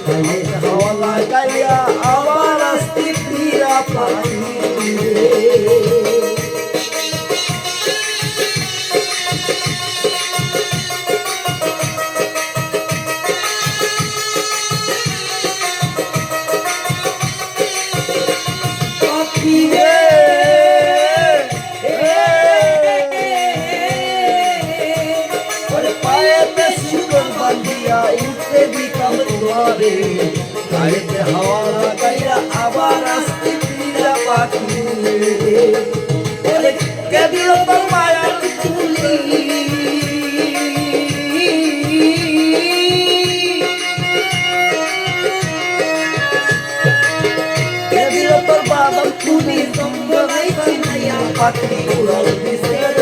হাওয়া লাগাইয়া আবার আসতে ফিরা পাখি গাড়িতে হাওয়া লাগাইয়া আবার আসতে ফিরা পাখি কে দিল তোর মায়ার তুলি কে দিল তোর বাদল তুলি পাখি উড়াল দিছে